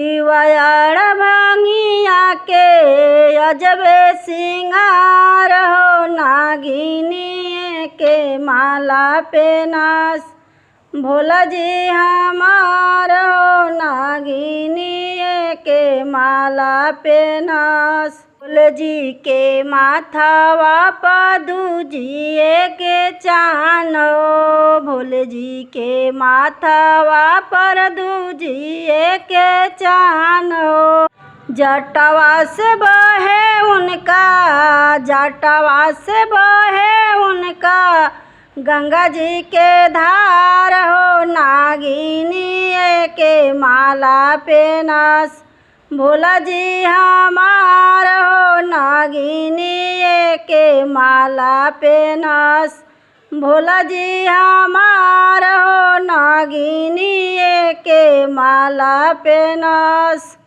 शिवयाड़ भांगिया के अजबे सिंगार हो, नागिनी के माला पे नास भोला जी हमार हो, नागिनी के माला पे नास। भोले जी के माथावा पर दूजिए के चान हो, भोले जी के माथावा पर दूजिए के चान हो। जटवा से बहे उनका, जटवा से बहे उनका गंगा जी के धार हो, नागिनी के माला पे नास भोला जी हमार हो, नागिनी के माला पे नास भोला जी हमार हो, नागिनी के माला पे नास।